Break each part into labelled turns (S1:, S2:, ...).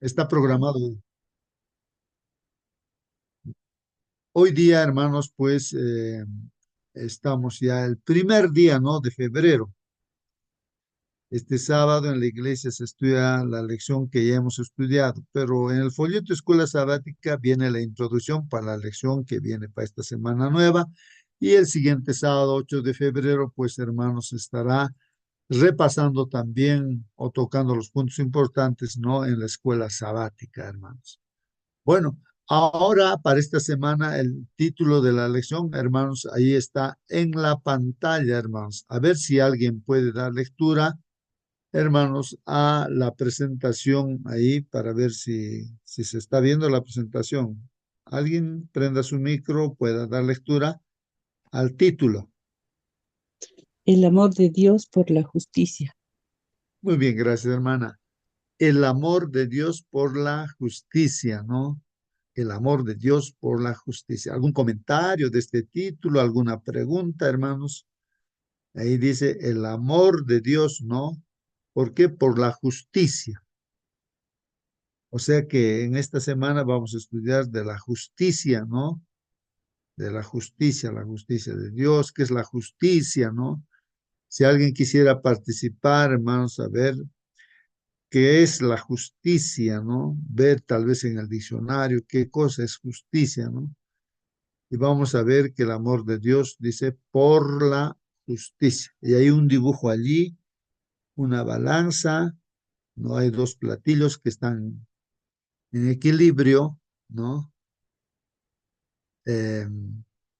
S1: Está programado. Hoy día, hermanos, pues estamos ya el primer día, ¿no? De febrero. Este sábado en la iglesia se estudia la lección que ya hemos estudiado, pero en el folleto Escuela Sabática viene la introducción para la lección que viene para esta semana nueva. Y el siguiente sábado, 8 de febrero, pues hermanos, estará repasando también o tocando los puntos importantes, ¿no? En la escuela sabática, hermanos. Bueno, ahora para esta semana el título de la lección, hermanos, ahí está en la pantalla, hermanos. A ver si alguien puede dar lectura, hermanos, a la presentación ahí para ver si se está viendo la presentación. Alguien prenda su micro, pueda dar lectura al título.
S2: El amor de Dios por la justicia.
S1: Muy bien, gracias, hermana. El amor de Dios por la justicia, ¿no? El amor de Dios por la justicia. ¿Algún comentario de este título? ¿Alguna pregunta, hermanos? Ahí dice el amor de Dios, ¿no? ¿Por qué? Por la justicia. O sea que en esta semana vamos a estudiar de la justicia, ¿no? De la justicia de Dios, ¿qué es la justicia, no? Si alguien quisiera participar, hermanos, a ver qué es la justicia, ¿no? Ver tal vez en el diccionario qué cosa es justicia, ¿no? Y vamos a ver que el amor de Dios dice por la justicia. Y hay un dibujo allí, una balanza, no hay dos platillos que están en equilibrio, ¿no? Eh,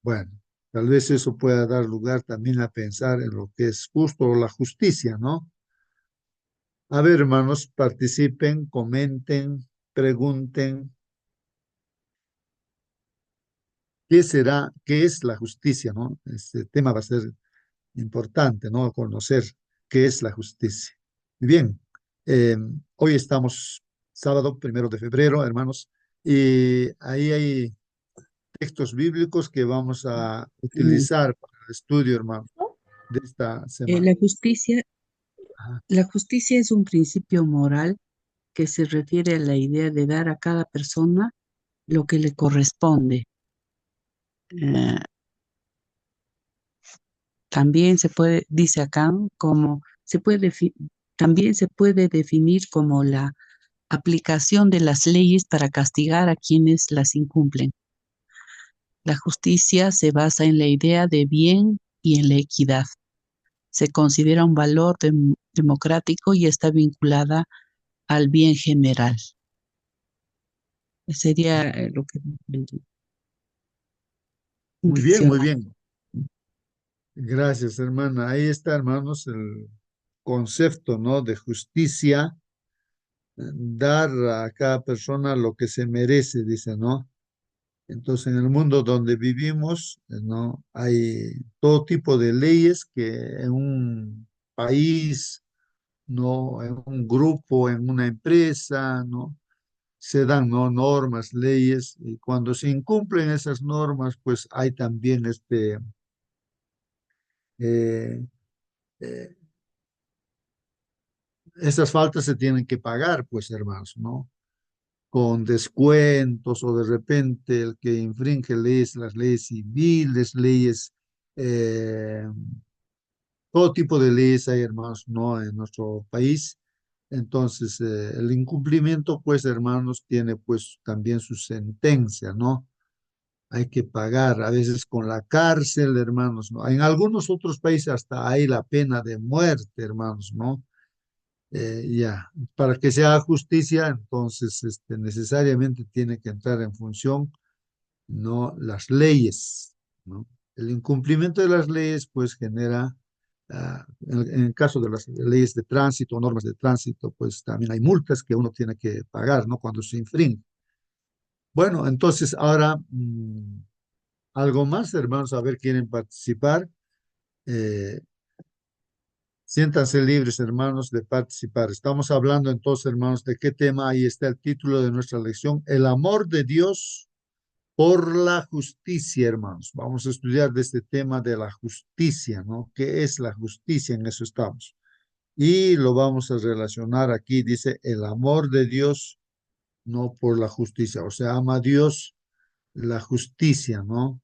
S1: bueno, tal vez eso pueda dar lugar también a pensar en lo que es justo o la justicia, ¿no? A ver, hermanos, participen, comenten, pregunten, ¿qué será, qué es la justicia, ¿no? Este tema va a ser importante, ¿no? Conocer qué es la justicia. Bien, eh, hoy estamos sábado 1 de febrero, hermanos, y ahí hay textos bíblicos que vamos a
S2: Mm,
S1: utilizar para el estudio, hermanos, de esta
S2: eh,
S1: semana.
S2: la justicia,
S1: Ajá.
S2: la justicia es un principio moral que se refiere a la idea de dar a cada persona lo que le corresponde. Eh, También se puede, dice acá, como también se puede definir como la aplicación de las leyes para castigar a quienes las incumplen. La justicia se basa en la idea de bien y en la equidad. Se considera un valor democrático y está vinculada al bien general. Sería lo que un
S1: Muy bien, muy
S2: diccionario.
S1: bien. Gracias, hermana. Ahí está, hermanos, el concepto, ¿no? De justicia, dar a cada persona lo que se merece, dice, ¿no? Entonces, en el mundo donde vivimos, ¿no? Hay todo tipo de leyes que en un país, ¿no? En un grupo, en una empresa, ¿no? Se dan, ¿no? Normas, leyes, y cuando se incumplen esas normas, pues hay también eh, eh, esas faltas se tienen que pagar, pues, hermanos, ¿no? Con descuentos o de repente el que infringe leyes, las leyes civiles, leyes, eh, todo tipo de leyes hay, hermanos, ¿no? En nuestro país. Entonces, el incumplimiento, pues, hermanos, tiene pues también su sentencia, ¿no? Hay que pagar, a veces con la cárcel, hermanos, ¿no? En algunos otros países hasta hay la pena de muerte, hermanos, ¿no? Ya, para que se haga justicia, entonces necesariamente tiene que entrar en función, no las leyes, ¿no? El incumplimiento de las leyes, pues genera, en el caso de las leyes de tránsito, normas de tránsito, pues también hay multas que uno tiene que pagar, ¿no? Cuando se infringe. Bueno, entonces ahora, algo más, hermanos, a ver, quieren participar. Eh, Siéntanse libres, hermanos, de participar. Estamos hablando entonces, hermanos, de qué tema. Ahí está el título de nuestra lección, el amor de Dios por la justicia, hermanos. Vamos a estudiar de este tema de la justicia, ¿no? ¿Qué es la justicia? En eso estamos. Y lo vamos a relacionar aquí, dice, el amor de Dios. no por la justicia. O sea, ama a Dios la justicia, ¿no?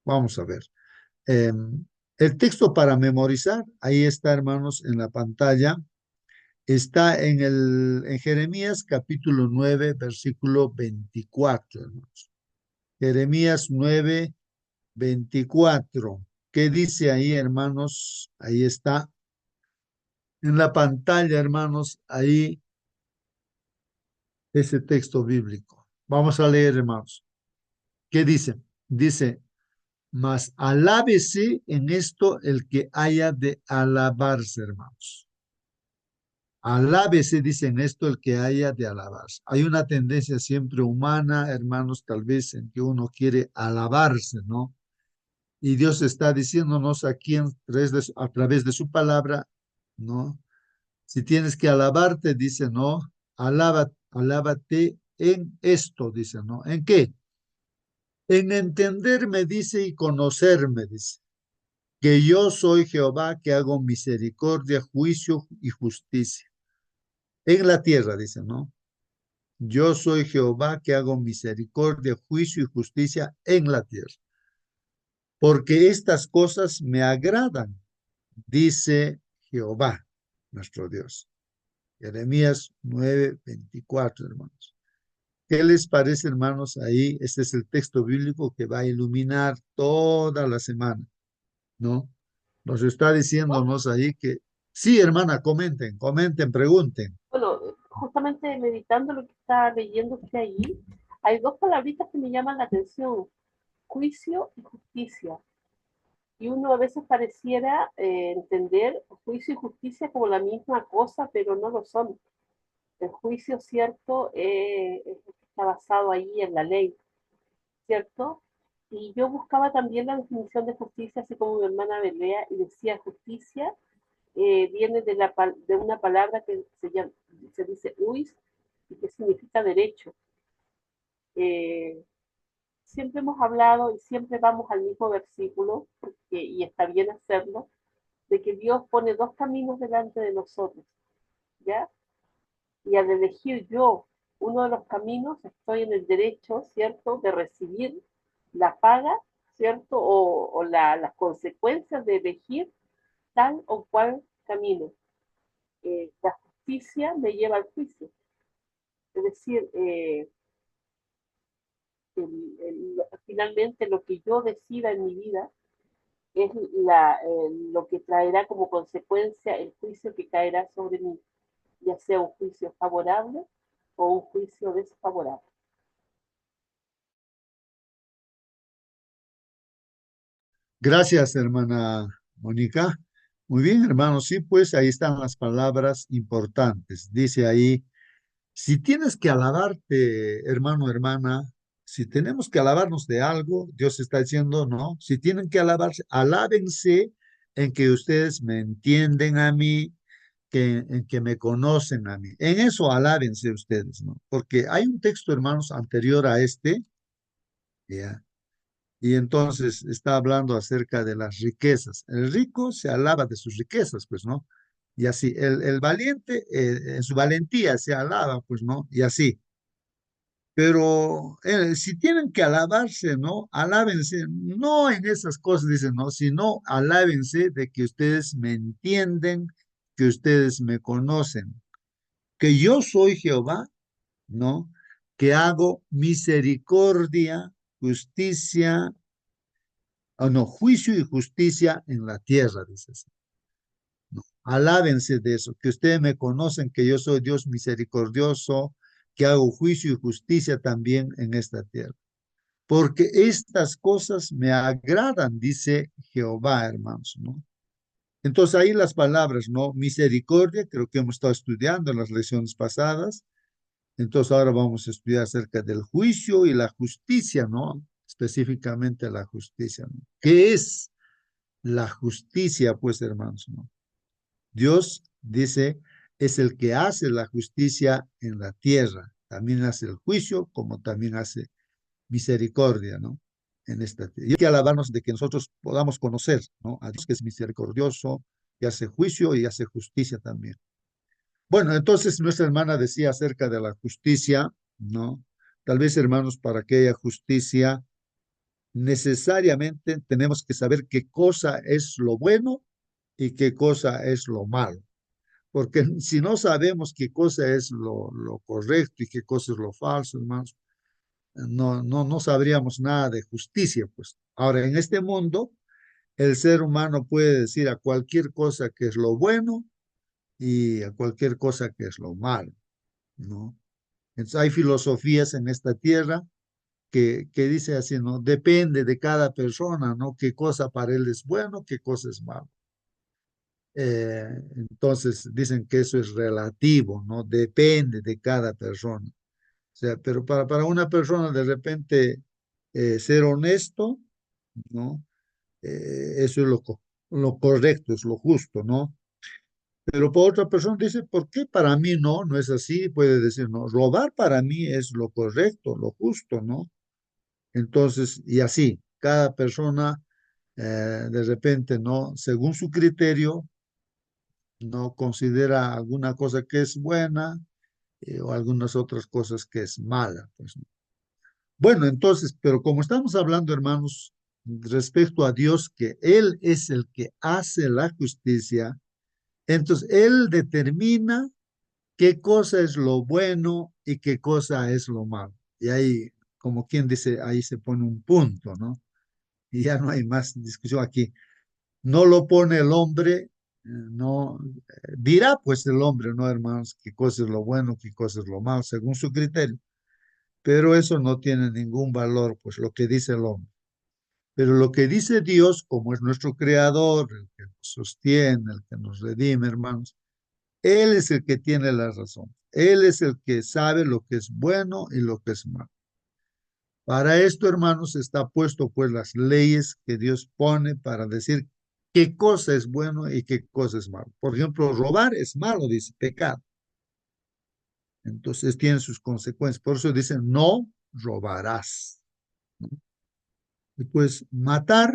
S1: Vamos a ver. El texto para memorizar, ahí está, hermanos, en la pantalla. Está en Jeremías capítulo 9 versículo 24, hermanos. Jeremías 9 24. ¿Qué dice ahí, hermanos? Ahí está en la pantalla, hermanos, ahí ese texto bíblico. Vamos a leer, hermanos. ¿Qué dice? Dice, mas alábese en esto el que haya de alabarse, hermanos. Alábese, dice en esto el que haya de alabarse. Hay una tendencia siempre humana, hermanos, tal vez en que uno quiere alabarse, ¿no? Y Dios está diciéndonos aquí a través de su palabra, ¿no? Si tienes que alabarte, dice, no, alábate en esto, dice, ¿no? ¿En qué? En entenderme, dice, y conocerme, dice, que yo soy Jehová que hago misericordia, juicio y justicia. En la tierra, dice, ¿no? Yo soy Jehová que hago misericordia, juicio y justicia en la tierra. Porque estas cosas me agradan, dice Jehová, nuestro Dios. Jeremías 9:24, hermanos. ¿Qué les parece, hermanos? Ahí, este es el texto bíblico que va a iluminar toda la semana, ¿no? Nos está diciéndonos ahí que, sí, hermana, comenten, pregunten.
S3: Bueno, justamente meditando lo que está leyendo usted ahí, hay dos palabritas que me llaman la atención, juicio y justicia. Y uno a veces pareciera entender juicio y justicia como la misma cosa, pero no lo son. El juicio, cierto, está basado ahí en la ley, ¿cierto? Y yo buscaba también la definición de justicia, así como mi hermana Belea, y decía justicia viene de una palabra que se dice uis y que significa derecho. Eh, Siempre hemos hablado y siempre vamos al mismo versículo, y está bien hacerlo, de que Dios pone dos caminos delante de nosotros, ¿ya? Y al elegir yo uno de los caminos, estoy en el derecho, ¿cierto?, de recibir la paga, ¿cierto?, o las consecuencias de elegir tal o cual camino. La justicia me lleva al juicio. Es decir, finalmente lo que yo decida en mi vida es lo que traerá como consecuencia el juicio que caerá sobre mí, ya sea un juicio favorable o un juicio desfavorable.
S1: Gracias, hermana Mónica. Muy bien, hermano. Sí, pues ahí están las palabras importantes. Dice ahí, si tienes que alabarte, hermano, hermana, si tenemos que alabarnos de algo, Dios está diciendo, no, si tienen que alabarse, alábense en que ustedes me entienden a mí, en que me conocen a mí. En eso alábense ustedes, ¿no? Porque hay un texto, hermanos, anterior a este, ¿ya? Y entonces está hablando acerca de las riquezas. El rico se alaba de sus riquezas, pues, ¿no? Y así, el valiente en su valentía se alaba, pues, ¿no? Y así. Pero si tienen que alabarse, ¿no? Alábense, no en esas cosas, dicen, ¿no? Sino alábense de que ustedes me entienden, que ustedes me conocen, que yo soy Jehová, ¿no? Que hago misericordia, justicia, o no, juicio y justicia en la tierra, dice así. No, alábense de eso, que ustedes me conocen, que yo soy Dios misericordioso, que hago juicio y justicia también en esta tierra. Porque estas cosas me agradan, dice Jehová, hermanos, ¿no? Entonces ahí las palabras, ¿no? Misericordia, creo que hemos estado estudiando en las lecciones pasadas. Entonces ahora vamos a estudiar acerca del juicio y la justicia, ¿no? Específicamente la justicia, ¿no? ¿Qué es la justicia, pues, hermanos, ¿no? Dios dice, es el que hace la justicia en la tierra. También hace el juicio, como también hace misericordia, ¿no? En esta tierra. Y hay que alabarnos de que nosotros podamos conocer, ¿no? A Dios que es misericordioso, que hace juicio y hace justicia también. Bueno, entonces nuestra hermana decía acerca de la justicia, ¿no? Tal vez, hermanos, para que haya justicia, necesariamente tenemos que saber qué cosa es lo bueno y qué cosa es lo malo. Porque si no sabemos qué cosa es lo correcto y qué cosa es lo falso, hermanos, no sabríamos nada de justicia, pues. Ahora, en este mundo, el ser humano puede decir a cualquier cosa que es lo bueno y a cualquier cosa que es lo malo, ¿no? Entonces, hay filosofías en esta tierra que dice así, ¿no? Depende de cada persona, ¿no? Qué cosa para él es bueno, qué cosa es malo. Entonces, dicen que eso es relativo, ¿no? Depende de cada persona. O sea, pero para una persona de repente ser honesto, ¿no? Eso es lo correcto, es lo justo, ¿no? Pero para otra persona dice, ¿por qué para mí no? No es así, puede decir, no, robar para mí es lo correcto, lo justo, ¿no? Entonces, y así, cada persona de repente, ¿no? Según su criterio, no considera alguna cosa que es buena o algunas otras cosas que es mala, pues, ¿no? Bueno, entonces, pero como estamos hablando, hermanos, respecto a Dios, que Él es el que hace la justicia, entonces Él determina qué cosa es lo bueno y qué cosa es lo malo. Y ahí, como quien dice, ahí se pone un punto, ¿no? Y ya no hay más discusión aquí. No lo pone el hombre, no dirá pues el hombre, ¿no, hermanos? Qué cosa es lo bueno, qué cosa es lo malo, según su criterio. Pero eso no tiene ningún valor, pues lo que dice el hombre. Pero lo que dice Dios, como es nuestro creador, el que nos sostiene, el que nos redime, hermanos, Él es el que tiene la razón. Él es el que sabe lo que es bueno y lo que es malo. Para esto, hermanos, está puesto pues las leyes que Dios pone para decir qué cosa es bueno y qué cosa es malo. Por ejemplo, robar es malo, dice, pecado. Entonces tiene sus consecuencias. Por eso dice, no robarás, ¿no? Y pues matar,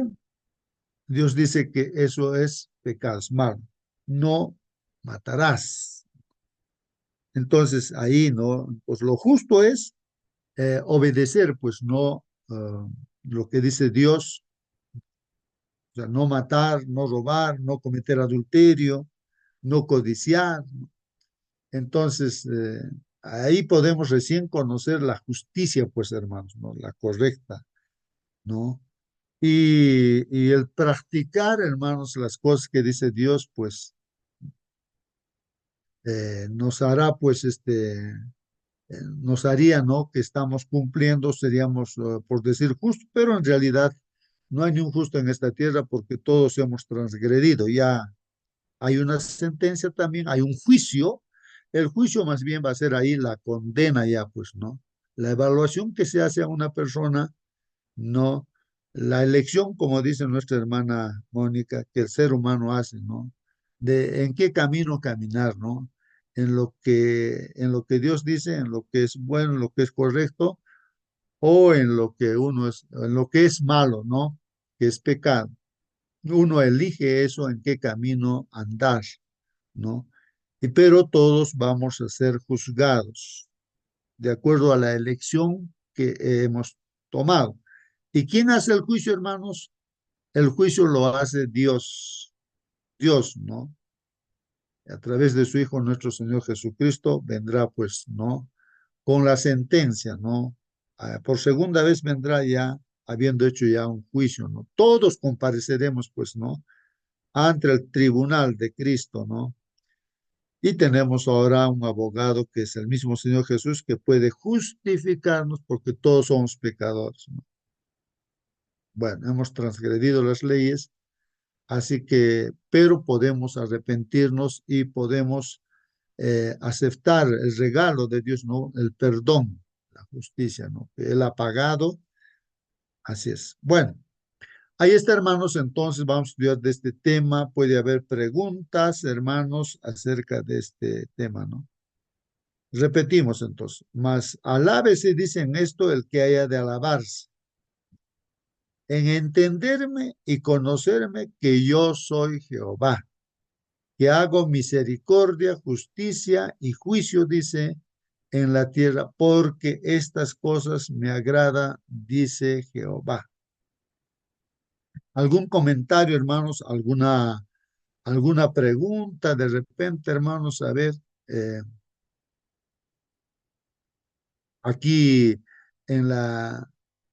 S1: Dios dice que eso es pecado, es malo. No matarás. Entonces ahí, ¿no? Pues lo justo es obedecer, pues no lo que dice Dios, o sea, no matar, no robar, no cometer adulterio, no codiciar, ¿no? Entonces, ahí podemos recién conocer la justicia, pues hermanos, ¿no? La correcta, ¿no? Y el practicar, hermanos, las cosas que dice Dios, pues nos hará, pues, nos haría, ¿no? Que estamos cumpliendo, seríamos, por decir, justo, pero en realidad no hay ni un justo en esta tierra porque todos hemos transgredido. Ya hay una sentencia también, hay un juicio. El juicio más bien va a ser ahí la condena ya, pues, ¿no? La evaluación que se hace a una persona, no. La elección, como dice nuestra hermana Mónica, que el ser humano hace, ¿no? De en qué camino caminar, ¿no? En lo que Dios dice, en lo que es bueno, en lo que es correcto, o en lo que uno es, en lo que es malo, ¿no? Que es pecado. Uno elige eso, en qué camino andar, ¿no? Y pero todos vamos a ser juzgados de acuerdo a la elección que hemos tomado. ¿Y quién hace el juicio, hermanos? El juicio lo hace Dios, Dios, ¿no? A través de su Hijo, nuestro Señor Jesucristo, vendrá, pues, ¿no? Con la sentencia, ¿no? Por segunda vez vendrá ya, habiendo hecho ya un juicio, ¿no? Todos compareceremos, pues, ¿no? Ante el tribunal de Cristo, ¿no? Y tenemos ahora un abogado que es el mismo Señor Jesús que puede justificarnos porque todos somos pecadores, ¿no? Bueno, hemos transgredido las leyes, así que, pero podemos arrepentirnos y podemos aceptar el regalo de Dios, ¿no? El perdón, la justicia, ¿no? Que Él ha pagado, así es. Bueno, ahí está, hermanos, entonces vamos a estudiar de este tema. Puede haber preguntas, hermanos, acerca de este tema, ¿no? Repetimos entonces, mas alábese, dicen esto, el que haya de alabarse, en entenderme y conocerme que yo soy Jehová, que hago misericordia, justicia y juicio, dice, en la tierra, porque estas cosas me agrada, dice Jehová. ¿Algún comentario, hermanos? ¿Alguna pregunta de repente, hermanos? A ver, eh, aquí en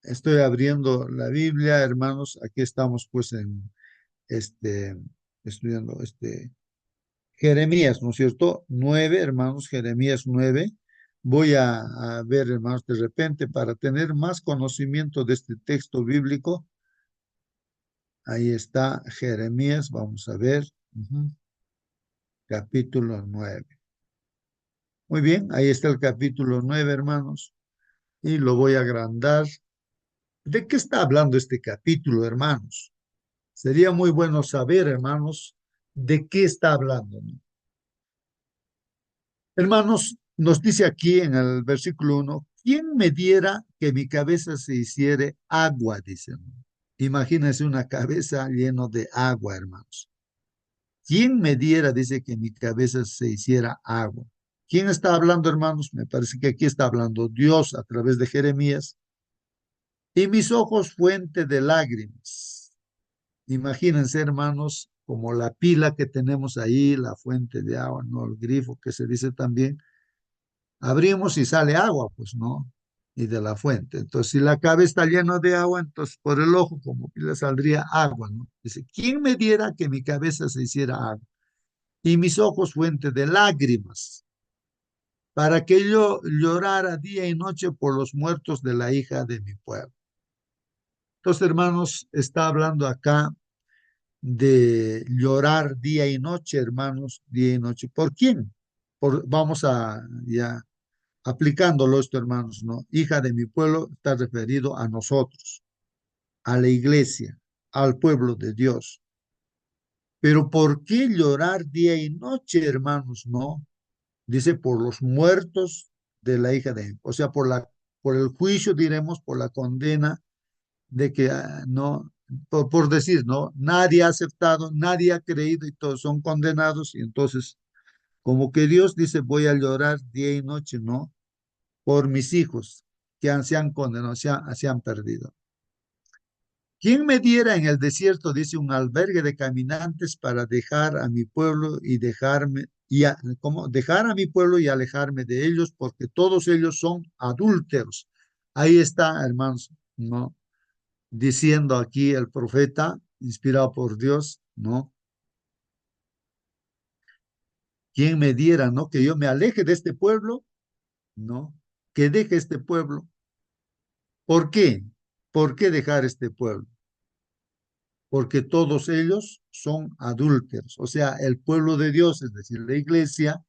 S1: estoy abriendo la Biblia, hermanos. Aquí estamos pues este, estudiando Jeremías, ¿no es cierto? 9, hermanos, Jeremías 9. Voy a ver, hermanos, de repente, para tener más conocimiento de este texto bíblico. Ahí está Jeremías, vamos a ver, capítulo 9. Muy bien, ahí está el capítulo 9, hermanos, y lo voy a agrandar. ¿De qué está hablando este capítulo, hermanos? Sería muy bueno saber, hermanos, de qué está hablando, ¿no? Hermanos, nos dice aquí en el versículo 1, ¿quién me diera que mi cabeza se hiciere agua? Dice, ¿no? Imagínense una cabeza llena de agua, hermanos. ¿Quién me diera, dice, que mi cabeza se hiciera agua? ¿Quién está hablando, hermanos? Me parece que aquí está hablando Dios a través de Jeremías. Y mis ojos fuente de lágrimas. Imagínense, hermanos, como la pila que tenemos ahí, la fuente de agua, ¿no? El grifo que se dice también. Abrimos y sale agua, pues, ¿no? Y de la fuente. Entonces, si la cabeza está llena de agua, entonces por el ojo como que le saldría agua, ¿no? Dice, ¿quién me diera que mi cabeza se hiciera agua? Y mis ojos fuente de lágrimas, para que yo llorara día y noche por los muertos de la hija de mi pueblo. Entonces, hermanos, está hablando acá de llorar día y noche, hermanos, día y noche. ¿Por quién? Vamos a ya aplicándolo esto, hermanos, ¿no? Hija de mi pueblo está referido a nosotros, a la iglesia, al pueblo de Dios. Pero ¿por qué llorar día y noche, hermanos? No. Dice por los muertos de la hija de, o sea, por el juicio, diremos, por la condena de que no, por decir, no, nadie ha aceptado, nadie ha creído y todos son condenados. Y entonces, como que Dios dice, voy a llorar día y noche, ¿no? Por mis hijos se han condenado, se han perdido. ¿Quién me diera en el desierto, dice, un albergue de caminantes para dejar a mi pueblo y dejarme, ¿cómo? Dejar a mi pueblo y alejarme de ellos, porque todos ellos son adúlteros? Ahí está, hermanos, ¿no? Diciendo aquí el profeta, inspirado por Dios, ¿no? ¿Quién me diera, no? Que yo me aleje de este pueblo, ¿no? Que deje este pueblo. ¿Por qué? ¿Por qué dejar este pueblo? Porque todos ellos son adúlteros, o sea, el pueblo de Dios, es decir, la iglesia,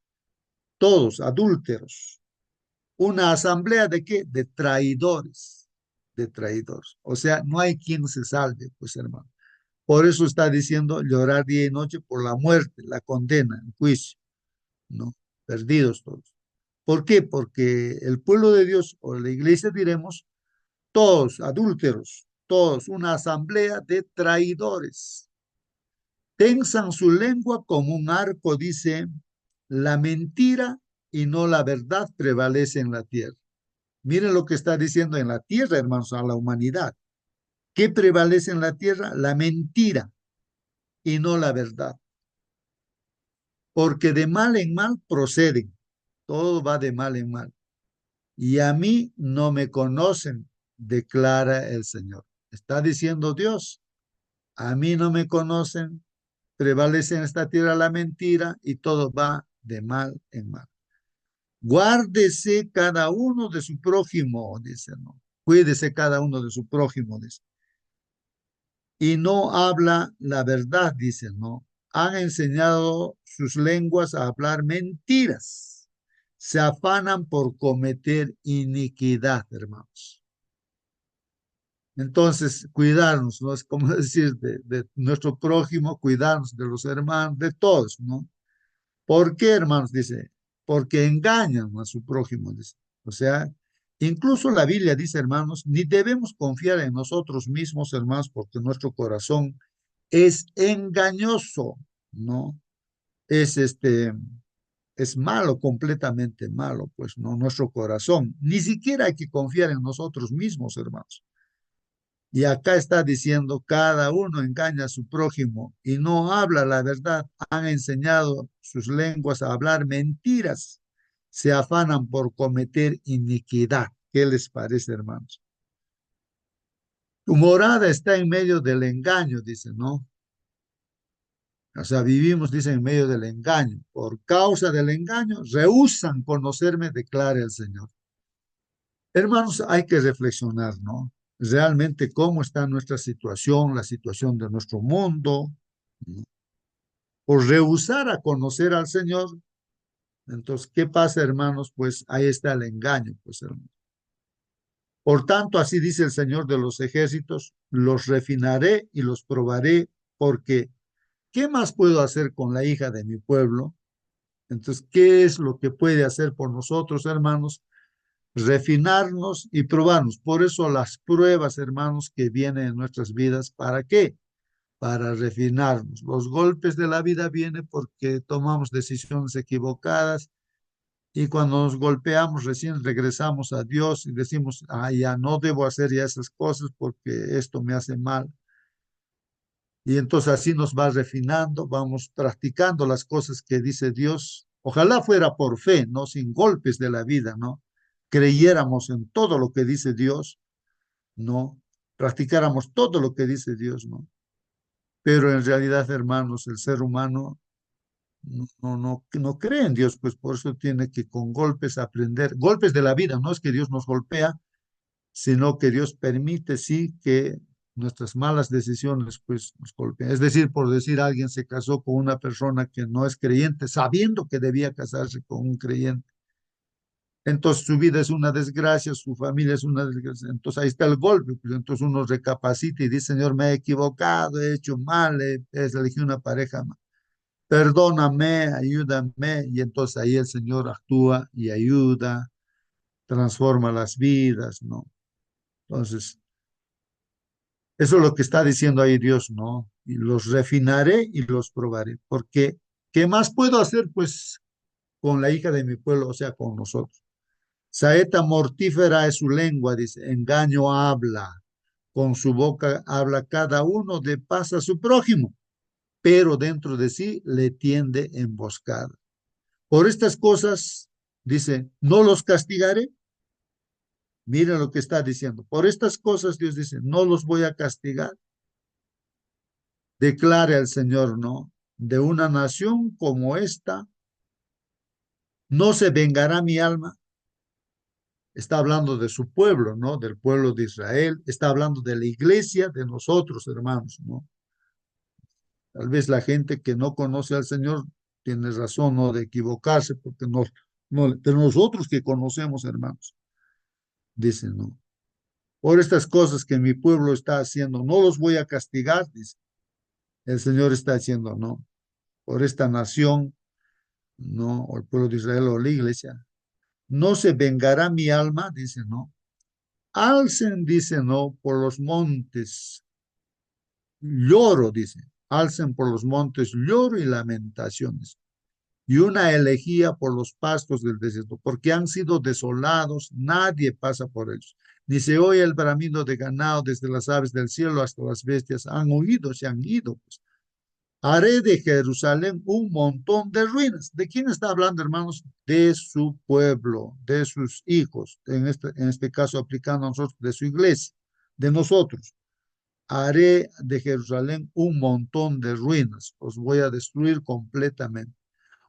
S1: todos adúlteros. Una asamblea de qué? De traidores, de traidores. O sea, no hay quien se salve, pues hermano. Por eso está diciendo llorar día y noche por la muerte, la condena, el juicio, ¿no? Perdidos todos. ¿Por qué? Porque el pueblo de Dios, o la iglesia diremos, todos adúlteros, todos una asamblea de traidores. Tensan su lengua como un arco, dice, la mentira y no la verdad prevalece en la tierra. Miren lo que está diciendo en la tierra, hermanos, a la humanidad. ¿Qué prevalece en la tierra? La mentira y no la verdad. Porque de mal en mal proceden. Todo va de mal en mal. Y a mí no me conocen, declara el Señor. Está diciendo Dios, a mí no me conocen, prevalece en esta tierra la mentira y todo va de mal en mal. Guárdese cada uno de su prójimo, dice, ¿no? Cuídese cada uno de su prójimo, dice. Y no habla la verdad, dice, ¿no? Han enseñado sus lenguas a hablar mentiras. Se afanan por cometer iniquidad, hermanos. Entonces, cuidarnos, ¿no? Es como decir de nuestro prójimo, cuidarnos de los hermanos, de todos, ¿no? ¿Por qué, hermanos? Dice, porque engañan a su prójimo, dice. O sea, incluso la Biblia dice, hermanos, ni debemos confiar en nosotros mismos, hermanos, porque nuestro corazón es engañoso, ¿no? Es es malo, completamente malo, pues no, nuestro corazón. Ni siquiera hay que confiar en nosotros mismos, hermanos. Y acá está diciendo, cada uno engaña a su prójimo y no habla la verdad. Han enseñado sus lenguas a hablar mentiras. Se afanan por cometer iniquidad. ¿Qué les parece, hermanos? Tu morada está en medio del engaño, dice, ¿no? O sea, vivimos, dice, en medio del engaño. Por causa del engaño, rehúsan conocerme, declara el Señor. Hermanos, hay que reflexionar, ¿no? Realmente cómo está nuestra situación, la situación de nuestro mundo, ¿no? Por rehusar a conocer al Señor. Entonces, ¿qué pasa, hermanos? Pues ahí está el engaño, pues, hermanos. Por tanto, así dice el Señor de los ejércitos, los refinaré y los probaré, porque ¿qué más puedo hacer con la hija de mi pueblo? Entonces, ¿qué es lo que puede hacer por nosotros, hermanos? Refinarnos y probarnos. Por eso las pruebas, hermanos, que vienen en nuestras vidas, ¿para qué? Para refinarnos. Los golpes de la vida vienen porque tomamos decisiones equivocadas y cuando nos golpeamos recién regresamos a Dios y decimos, ah, ya no debo hacer ya esas cosas porque esto me hace mal. Y entonces así nos va refinando, vamos practicando las cosas que dice Dios. Ojalá fuera por fe, no sin golpes de la vida, ¿no? Creyéramos en todo lo que dice Dios, ¿no? Practicáramos todo lo que dice Dios, ¿no? Pero en realidad, hermanos, el ser humano no cree en Dios, pues por eso tiene que con golpes aprender, golpes de la vida, no es que Dios nos golpea, sino que Dios permite, sí, que nuestras malas decisiones, pues, nos golpeen. Es decir, por decir, alguien se casó con una persona que no es creyente, sabiendo que debía casarse con un creyente. Entonces su vida es una desgracia, su familia es una desgracia. Entonces ahí está el golpe. Pues, entonces uno recapacita y dice, Señor, me he equivocado, he hecho mal, he elegido una pareja mal. Perdóname, ayúdame. Y entonces ahí el Señor actúa y ayuda, transforma las vidas, ¿no? Entonces, eso es lo que está diciendo ahí Dios, ¿no? Y los refinaré y los probaré. Porque, ¿qué más puedo hacer, pues, con la hija de mi pueblo, o sea, con nosotros? Saeta mortífera es su lengua, dice, engaño habla. Con su boca habla cada uno de paz a su prójimo, pero dentro de sí le tiende emboscada. Por estas cosas, dice, no los castigaré. Miren lo que está diciendo. Por estas cosas, Dios dice, no los voy a castigar. Declare al Señor, ¿no? De una nación como esta, no se vengará mi alma. Está hablando de su pueblo, ¿no? Del pueblo de Israel. Está hablando de la iglesia, de nosotros, hermanos, ¿no? Tal vez la gente que no conoce al Señor tiene razón, ¿no? De equivocarse, porque pero nosotros que conocemos, hermanos, dicen, ¿no? Por estas cosas que mi pueblo está haciendo, no los voy a castigar, dice. El Señor está diciendo, no. Por esta nación, no, o el pueblo de Israel o la iglesia, no se vengará mi alma, dice, no. Alcen, dice, no, por los montes, lloro, dice. Alcen por los montes lloro y lamentaciones. Y una elegía por los pastos del desierto, porque han sido desolados, nadie pasa por ellos. Ni se oye el bramido de ganado desde las aves del cielo hasta las bestias. Han huido, se han ido, pues. Haré de Jerusalén un montón de ruinas. ¿De quién está hablando, hermanos? De su pueblo, de sus hijos. En este caso, aplicando a nosotros, de su iglesia, de nosotros. Haré de Jerusalén un montón de ruinas. Os voy a destruir completamente.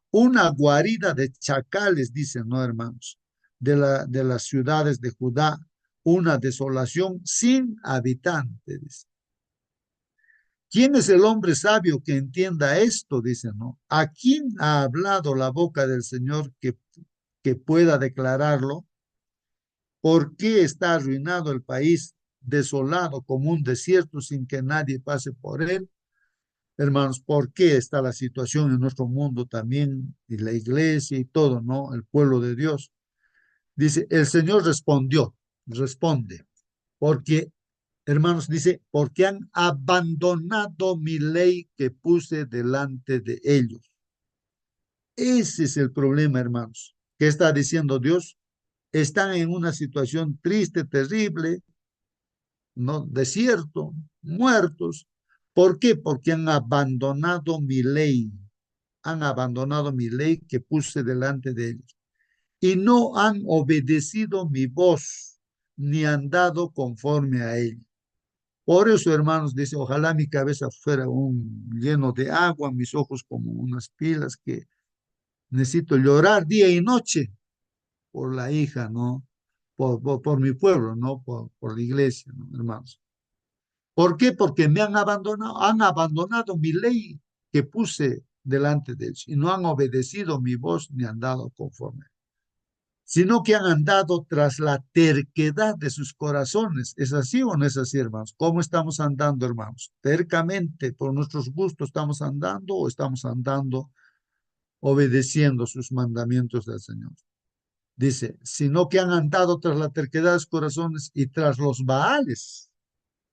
S1: Una guarida de chacales, dicen, ¿no, hermanos? De las ciudades de Judá. Una desolación sin habitantes. ¿Quién es el hombre sabio que entienda esto? Dice, ¿no? ¿A quién ha hablado la boca del Señor que pueda declararlo? ¿Por qué está arruinado el país, desolado como un desierto sin que nadie pase por él? Hermanos, ¿por qué está la situación en nuestro mundo también, y la iglesia y todo, ¿no? El pueblo de Dios. Dice, el Señor responde, porque hermanos, dice, porque han abandonado mi ley que puse delante de ellos. Ese es el problema, hermanos. ¿Qué está diciendo Dios? Están en una situación triste, terrible, ¿no? Desierto, muertos. ¿Por qué? Porque han abandonado mi ley. Han abandonado mi ley que puse delante de ellos. Y no han obedecido mi voz, ni han dado conforme a ella. Por eso, hermanos, dice, ojalá mi cabeza fuera un lleno de agua, mis ojos como unas pilas que necesito llorar día y noche por la hija, ¿no? Por mi pueblo, ¿no? Por la iglesia, ¿no, hermanos? ¿Por qué? Porque me han abandonado mi ley que puse delante de ellos y no han obedecido mi voz ni han dado conforme, sino que han andado tras la terquedad de sus corazones. ¿Es así o no es así, hermanos? ¿Cómo estamos andando, hermanos? ¿Tercamente por nuestros gustos estamos andando o estamos andando obedeciendo sus mandamientos del Señor? Dice, sino que han andado tras la terquedad de sus corazones y tras los Baales,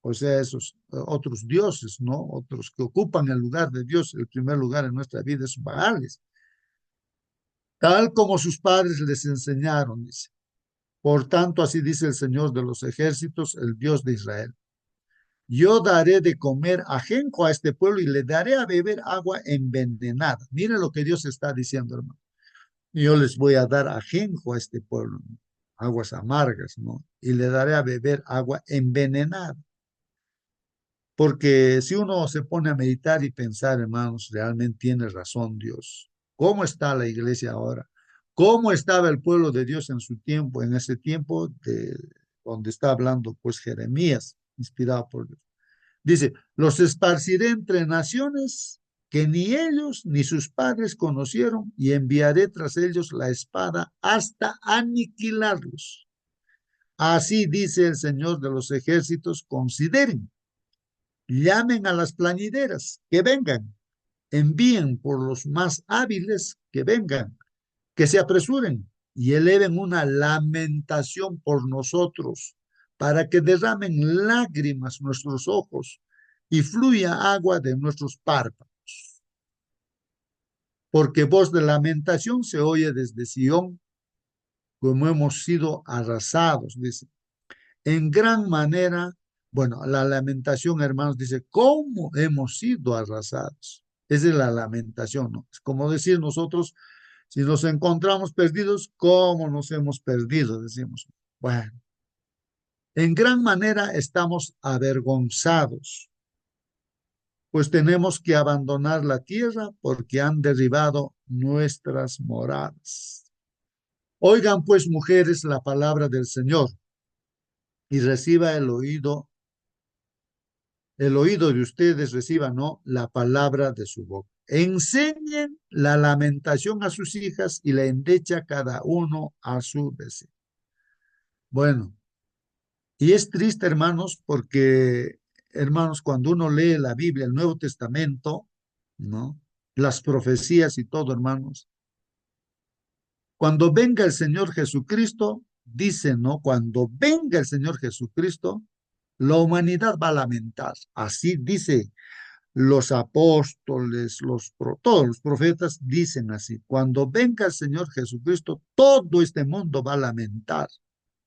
S1: o sea, esos otros dioses, ¿no? Otros que ocupan el lugar de Dios, el primer lugar en nuestra vida es Baales, tal como sus padres les enseñaron, dice. Por tanto, así dice el Señor de los ejércitos, el Dios de Israel. Yo daré de comer ajenjo a este pueblo y le daré a beber agua envenenada. Mire lo que Dios está diciendo, hermano. Yo les voy a dar ajenjo a este pueblo, ¿no? Aguas amargas, ¿no? Y le daré a beber agua envenenada. Porque si uno se pone a meditar y pensar, hermanos, realmente tiene razón Dios. ¿Cómo está la iglesia ahora? ¿Cómo estaba el pueblo de Dios en su tiempo, en ese tiempo de donde está hablando pues Jeremías, inspirado por Dios? Dice, los esparciré entre naciones que ni ellos ni sus padres conocieron y enviaré tras ellos la espada hasta aniquilarlos. Así dice el Señor de los ejércitos, consideren, llamen a las plañideras, que vengan, envíen por los más hábiles, que vengan, que se apresuren y eleven una lamentación por nosotros, para que derramen lágrimas nuestros ojos y fluya agua de nuestros párpados. Porque voz de lamentación se oye desde Sión, como hemos sido arrasados, dice. En gran manera, bueno, la lamentación, hermanos, dice, ¿cómo hemos sido arrasados? Esa es la lamentación, ¿no? Es como decir nosotros, si nos encontramos perdidos, ¿cómo nos hemos perdido? Decimos, bueno, en gran manera estamos avergonzados, pues tenemos que abandonar la tierra porque han derribado nuestras moradas. Oigan pues, mujeres, la palabra del Señor y reciba el oído de ustedes, reciba, ¿no? La palabra de su boca. Enseñen la lamentación a sus hijas y la endecha cada uno a su vecino. Bueno, y es triste, hermanos, porque, hermanos, cuando uno lee la Biblia, el Nuevo Testamento, ¿no? Las profecías y todo, hermanos, cuando venga el Señor Jesucristo, dice, ¿no? Cuando venga el Señor Jesucristo, la humanidad va a lamentar. Así dice los apóstoles, todos los profetas dicen así. Cuando venga el Señor Jesucristo, todo este mundo va a lamentar.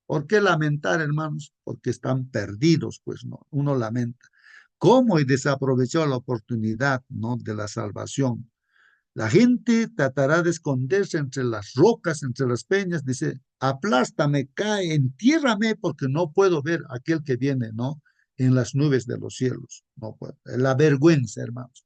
S1: ¿Por qué lamentar, hermanos? Porque están perdidos, pues no, uno lamenta. ¿Cómo he desaprovechado la oportunidad, no, de la salvación? La gente tratará de esconderse entre las rocas, entre las peñas, dice, aplástame, cae, entiérrame, porque no puedo ver aquel que viene, ¿no? En las nubes de los cielos. No puedo. La vergüenza, hermanos.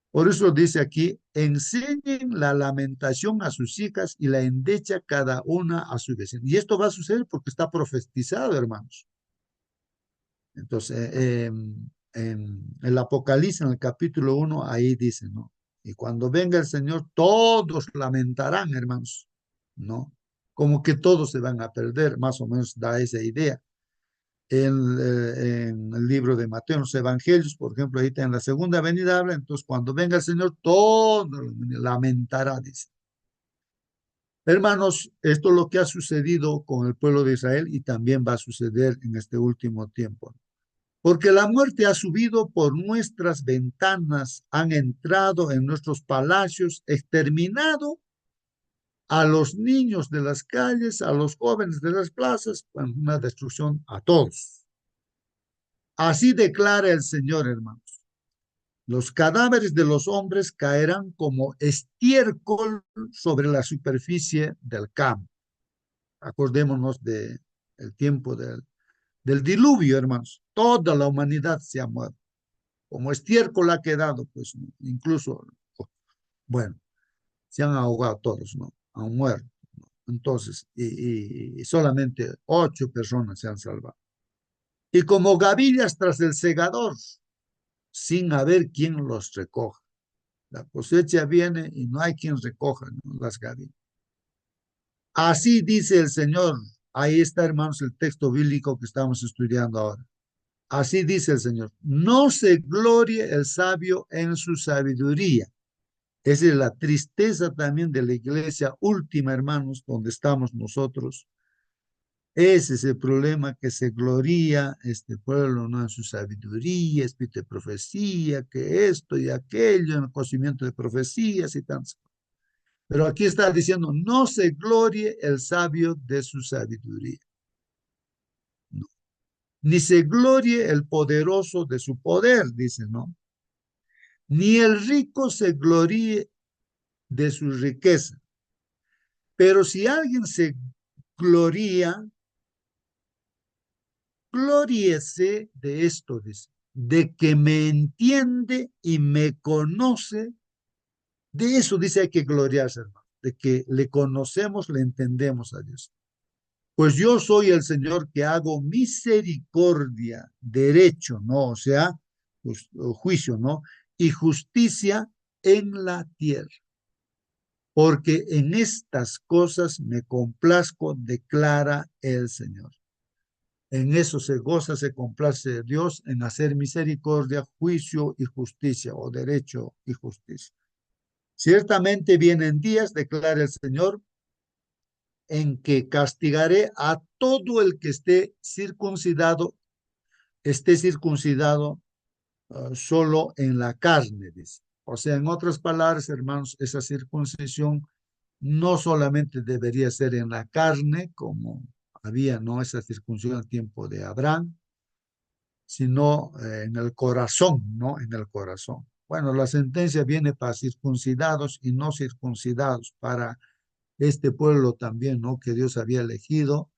S1: Por eso dice aquí, enseñen la lamentación a sus hijas y la endecha cada una a su vecino. Y esto va a suceder porque está profetizado, hermanos. Entonces, en el Apocalipsis, en el capítulo 1, ahí dice, ¿no? Y cuando venga el Señor, todos lamentarán, hermanos, ¿no? Como que todos se van a perder, más o menos da esa idea. En el libro de Mateo, en los Evangelios, por ejemplo, ahí está en la segunda venida habla, entonces cuando venga el Señor, todo lamentará, dice. Hermanos, esto es lo que ha sucedido con el pueblo de Israel y también va a suceder en este último tiempo. Porque la muerte ha subido por nuestras ventanas, han entrado en nuestros palacios, exterminado a los niños de las calles, a los jóvenes de las plazas, con una destrucción a todos. Así declara el Señor, hermanos. Los cadáveres de los hombres caerán como estiércol sobre la superficie del campo. Acordémonos del tiempo del diluvio, hermanos. Toda la humanidad se ha muerto. Como estiércol ha quedado, pues incluso, bueno, se han ahogado todos, ¿no? Han muerto, ¿no? Entonces, y solamente 8 personas se han salvado. Y como gavillas tras el segador, sin haber quien los recoja. La cosecha viene y no hay quien recoja, ¿no?, las gavillas. Así dice el Señor. Ahí está, hermanos, el texto bíblico que estamos estudiando ahora. Así dice el Señor. No se glorie el sabio en su sabiduría. Esa es la tristeza también de la iglesia última, hermanos, donde estamos nosotros. Ese es el problema, que se gloria este pueblo, ¿no?, en su sabiduría, espíritu de profecía, que esto y aquello, en el conocimiento de profecías y tantas cosas. Pero aquí está diciendo, no se glorie el sabio de su sabiduría. No. Ni se glorie el poderoso de su poder, dice, ¿no? Ni el rico se gloríe de su riqueza. Pero si alguien se gloria, gloríese de esto, dice, de que me entiende y me conoce. De eso dice hay que gloriarse, hermano, de que le conocemos, le entendemos a Dios. Pues yo soy el Señor que hago misericordia, derecho, ¿no? O sea, pues, juicio, ¿no? Y justicia en la tierra. Porque en estas cosas me complazco, declara el Señor. En eso se goza, se complace Dios, en hacer misericordia, juicio y justicia, o derecho y justicia. Ciertamente vienen días, declara el Señor, en que castigaré a todo el que esté circuncidado solo en la carne, dice. O sea, en otras palabras, hermanos, esa circuncisión no solamente debería ser en la carne, como había, ¿no?, esa circuncisión al tiempo de Abraham, sino en el corazón, ¿no? En el corazón. Bueno, la sentencia viene para circuncidados y no circuncidados, para este pueblo también, ¿no?, que Dios había elegido,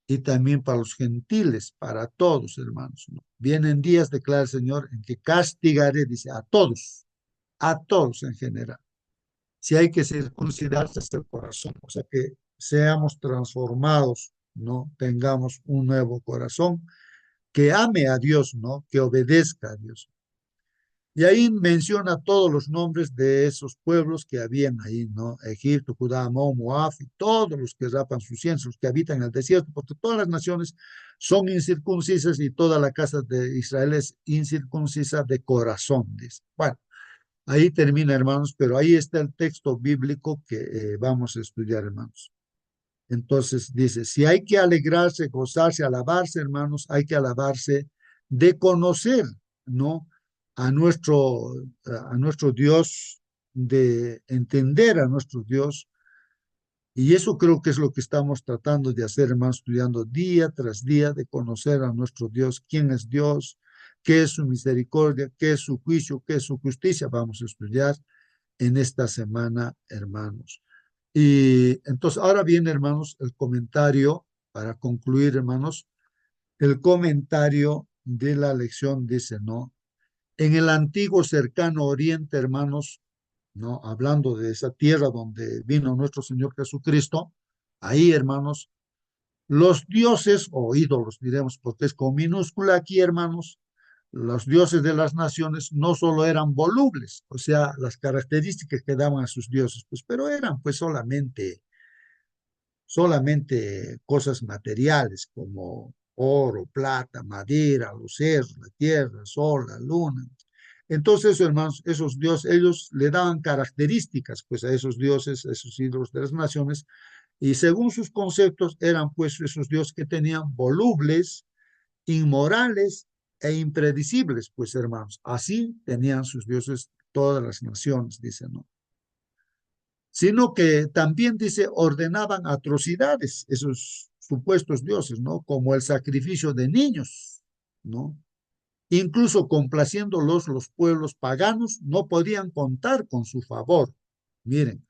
S1: y también para los gentiles, para todos, hermanos, ¿no? Vienen días, declara el Señor, en que castigaré, dice, a todos en general. Si hay que circuncidarse hasta el corazón, o sea, que seamos transformados, ¿no? Tengamos un nuevo corazón, que ame a Dios, ¿no? Que obedezca a Dios. Y ahí menciona todos los nombres de esos pueblos que habían ahí, ¿no? Egipto, Judá, Amón, Moab, y todos los que rapan sus ciencias, los que habitan en el desierto, porque todas las naciones son incircuncisas y toda la casa de Israel es incircuncisa de corazón, dice. Bueno, ahí termina, hermanos, pero ahí está el texto bíblico que vamos a estudiar, hermanos. Entonces dice, si hay que alegrarse, gozarse, alabarse, hermanos, hay que alabarse de conocer, ¿no?, a nuestro Dios, de entender a nuestro Dios. Y eso creo que es lo que estamos tratando de hacer, hermanos, estudiando día tras día, de conocer a nuestro Dios, quién es Dios, qué es su misericordia, qué es su juicio, qué es su justicia. Vamos a estudiar en esta semana, hermanos. Y entonces ahora viene, hermanos, el comentario, para concluir, hermanos, el comentario de la lección dice, ¿no? En el antiguo cercano oriente, hermanos, ¿no?, hablando de esa tierra donde vino nuestro Señor Jesucristo, ahí, hermanos, los dioses o ídolos, diremos, porque es con minúscula aquí, hermanos, los dioses de las naciones no solo eran volubles, o sea, las características que daban a sus dioses, pues, pero eran pues solamente cosas materiales como oro, plata, madera, los cerros, la tierra, el sol, la luna. Entonces, hermanos, esos dioses, ellos le daban características pues a esos dioses, a esos ídolos de las naciones, y según sus conceptos eran pues esos dioses que tenían volubles, inmorales e impredecibles, pues hermanos. Así tenían sus dioses todas las naciones, dice, ¿no? Sino que también dice, ordenaban atrocidades, esos supuestos dioses, ¿no? Como el sacrificio de niños, ¿no? Incluso complaciéndolos los pueblos paganos, no podían contar con su favor. Miren,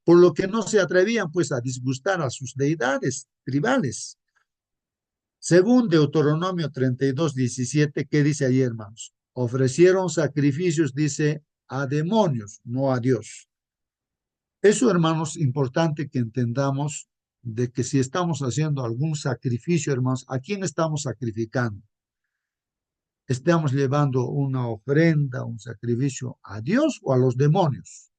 S1: por lo que no se atrevían pues a disgustar a sus deidades tribales. Según Deuteronomio 32:17, ¿qué dice ahí, hermanos? Ofrecieron sacrificios, dice, a demonios, no a Dios. Eso, hermanos, importante que entendamos de que si estamos haciendo algún sacrificio, hermanos, ¿a quién estamos sacrificando? ¿Estamos llevando una ofrenda, un sacrificio a Dios o a los demonios?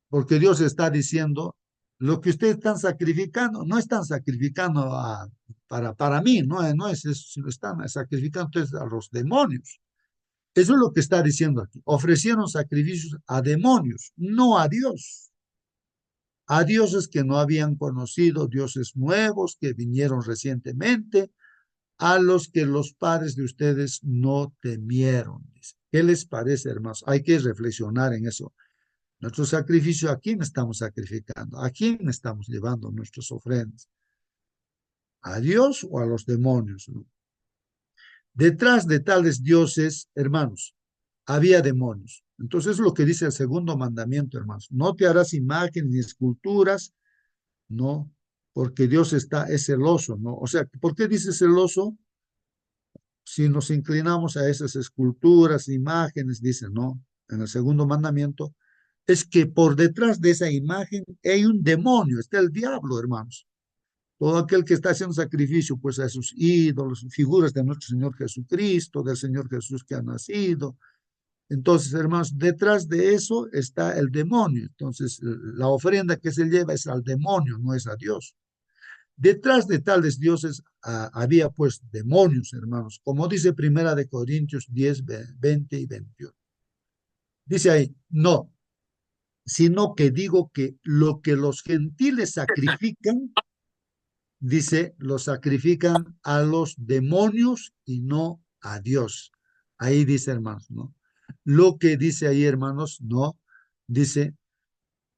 S1: Porque Dios está diciendo, lo que ustedes están sacrificando, no están sacrificando para mí, no es eso, sino están sacrificando entonces a los demonios. Eso es lo que está diciendo aquí. Ofrecieron sacrificios a demonios, no a Dios. A dioses que no habían conocido, dioses nuevos que vinieron recientemente, a los que los padres de ustedes no temieron. ¿Qué les parece, hermanos? Hay que reflexionar en eso. Nuestro sacrificio, ¿a quién estamos sacrificando? ¿A quién estamos llevando nuestras ofrendas? ¿A Dios o a los demonios? ¿No? Detrás de tales dioses, hermanos, había demonios. Entonces es lo que dice el segundo mandamiento, hermanos. No te harás imágenes ni esculturas, no, porque Dios es celoso, ¿no? O sea, ¿por qué dice celoso? Si nos inclinamos a esas esculturas, imágenes, dice, ¿no? En el segundo mandamiento, es que por detrás de esa imagen hay un demonio, está el diablo, hermanos. Todo aquel que está haciendo sacrificio, pues a sus ídolos, figuras de nuestro Señor Jesucristo, del Señor Jesús que ha nacido. Entonces, hermanos, detrás de eso está el demonio. Entonces, la ofrenda que se lleva es al demonio, no es a Dios. Detrás de tales dioses había pues demonios, hermanos, como dice Primera de Corintios 10, 20 y 21. Dice ahí, no, sino que digo que lo que los gentiles sacrifican, dice, lo sacrifican a los demonios y no a Dios. Ahí dice, hermanos, ¿no? Lo que dice ahí, hermanos, no, dice,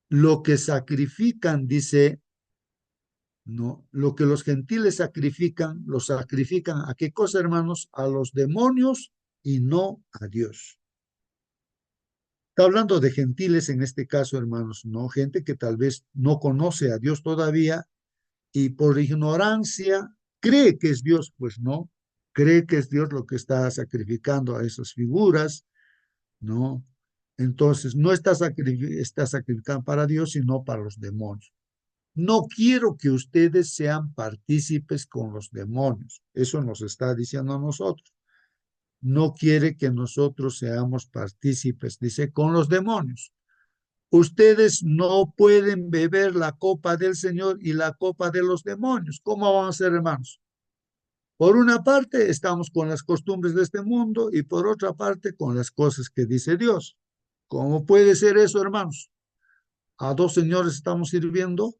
S1: lo que sacrifican, dice, no, lo que los gentiles sacrifican, lo sacrifican a qué cosa, hermanos, a los demonios y no a Dios. Está hablando de gentiles en este caso, hermanos, no gente que tal vez no conoce a Dios todavía y por ignorancia cree que es Dios, pues no, cree que es Dios lo que está sacrificando a esas figuras, ¿no? Entonces, no está sacrificando para Dios, sino para los demonios. No quiero que ustedes sean partícipes con los demonios. Eso nos está diciendo a nosotros. No quiere que nosotros seamos partícipes, dice, con los demonios. Ustedes no pueden beber la copa del Señor y la copa de los demonios. ¿Cómo van a ser, hermanos? Por una parte, estamos con las costumbres de este mundo y por otra parte, con las cosas que dice Dios. ¿Cómo puede ser eso, hermanos? A dos señores estamos sirviendo,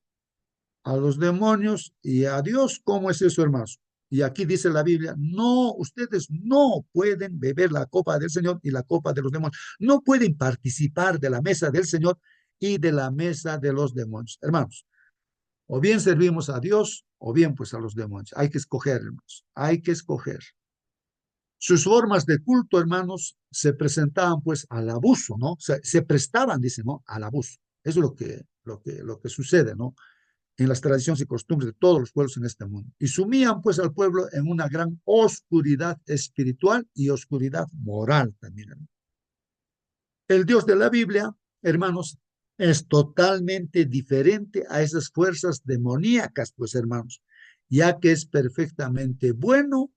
S1: a los demonios y a Dios. ¿Cómo es eso, hermanos? Y aquí dice la Biblia, no, ustedes no pueden beber la copa del Señor y la copa de los demonios. No pueden participar de la mesa del Señor y de la mesa de los demonios. Hermanos, o bien servimos a Dios o bien pues a los demonios. Hay que escoger, hermanos. Hay que escoger. Sus formas de culto, hermanos, se presentaban pues al abuso, ¿no? Se prestaban, dice, ¿no? Al abuso. Eso es lo que sucede, ¿no? En las tradiciones y costumbres de todos los pueblos en este mundo. Y sumían pues al pueblo en una gran oscuridad espiritual y oscuridad moral también. El Dios de la Biblia, hermanos, es totalmente diferente a esas fuerzas demoníacas, pues hermanos, ya que es perfectamente bueno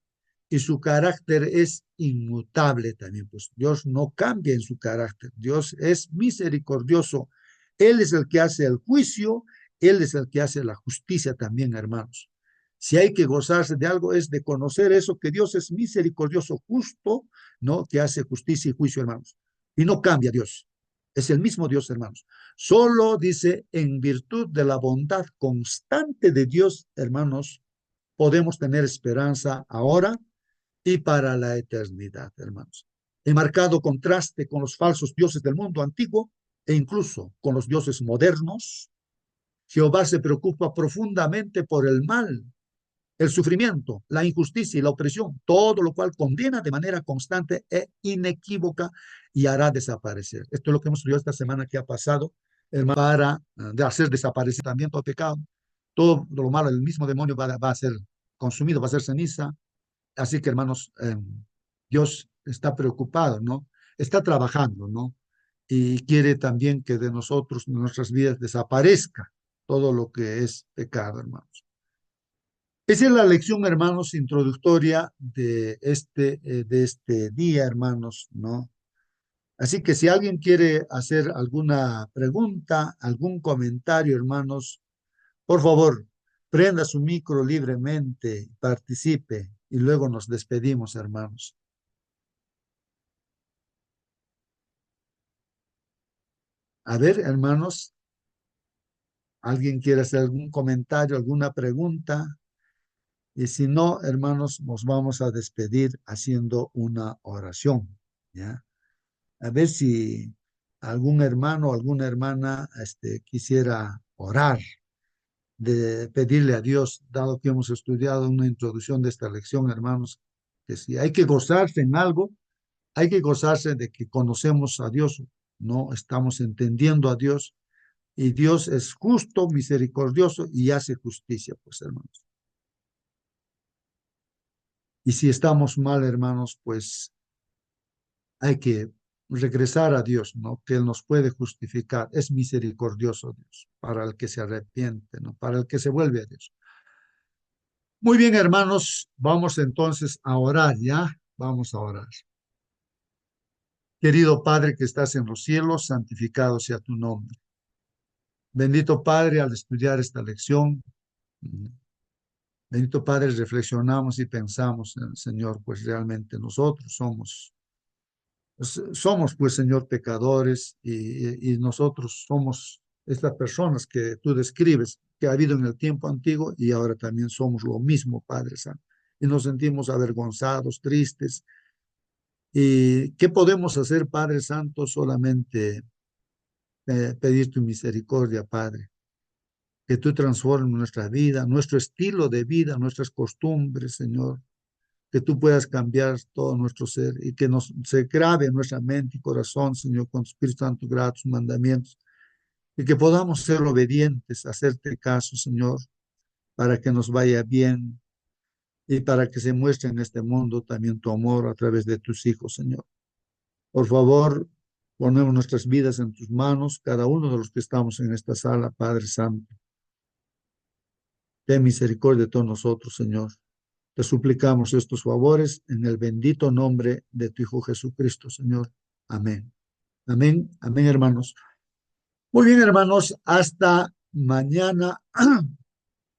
S1: y su carácter es inmutable también, pues Dios no cambia en su carácter, Dios es misericordioso, Él es el que hace el juicio, Él es el que hace la justicia también, hermanos. Si hay que gozarse de algo es de conocer eso, que Dios es misericordioso, justo, ¿no? Que hace justicia y juicio, hermanos. Y no cambia Dios. Es el mismo Dios, hermanos. Solo dice, en virtud de la bondad constante de Dios, hermanos, podemos tener esperanza ahora y para la eternidad, hermanos. En marcado contraste con los falsos dioses del mundo antiguo e incluso con los dioses modernos, Jehová se preocupa profundamente por el mal, el sufrimiento, la injusticia y la opresión, todo lo cual condena de manera constante e inequívoca y hará desaparecer. Esto es lo que hemos estudiado esta semana que ha pasado, hermano, para de hacer desaparecer también todo pecado, todo lo malo, el mismo demonio va a ser consumido, va a ser ceniza. Así que, hermanos, Dios está preocupado, ¿no? Está trabajando, ¿no? Y quiere también que de nosotros, de nuestras vidas, desaparezca todo lo que es pecado, hermanos. Esa es la lección, hermanos, introductoria de este día, hermanos, ¿no? Así que si alguien quiere hacer alguna pregunta, algún comentario, hermanos, por favor, prenda su micro libremente, participe y luego nos despedimos, hermanos. A ver, hermanos, ¿alguien quiere hacer algún comentario, alguna pregunta? Y si no, hermanos, nos vamos a despedir haciendo una oración, ¿ya? A ver si algún hermano o alguna hermana quisiera orar, de pedirle a Dios, dado que hemos estudiado una introducción de esta lección, hermanos, que si hay que gozarse en algo, hay que gozarse de que conocemos a Dios, no estamos entendiendo a Dios, y Dios es justo, misericordioso y hace justicia, pues, hermanos. Y si estamos mal, hermanos, pues hay que regresar a Dios, ¿no? Que Él nos puede justificar. Es misericordioso Dios para el que se arrepiente, ¿no? Para el que se vuelve a Dios. Muy bien, hermanos, vamos entonces a orar, ¿ya? Vamos a orar. Querido Padre que estás en los cielos, santificado sea tu nombre. Bendito Padre, al estudiar esta lección, bendito Padre, reflexionamos y pensamos en el Señor, pues realmente nosotros somos pues Señor pecadores y nosotros somos estas personas que tú describes, que ha habido en el tiempo antiguo y ahora también somos lo mismo, Padre Santo. Y nos sentimos avergonzados, tristes. ¿Y qué podemos hacer, Padre Santo? Solamente pedir tu misericordia, Padre, que tú transformes nuestra vida, nuestro estilo de vida, nuestras costumbres, Señor, que tú puedas cambiar todo nuestro ser y que se grabe en nuestra mente y corazón, Señor, con tu Espíritu Santo, tus mandamientos, y que podamos ser obedientes, hacerte caso, Señor, para que nos vaya bien y para que se muestre en este mundo también tu amor a través de tus hijos, Señor. Por favor, ponemos nuestras vidas en tus manos, cada uno de los que estamos en esta sala, Padre Santo. Ten misericordia de todos nosotros, Señor. Te suplicamos estos favores en el bendito nombre de tu Hijo Jesucristo, Señor. Amén. Amén. Amén, hermanos. Muy bien, hermanos. Hasta mañana.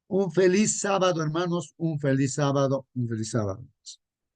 S1: Un feliz sábado, hermanos. Un feliz sábado. Un feliz sábado.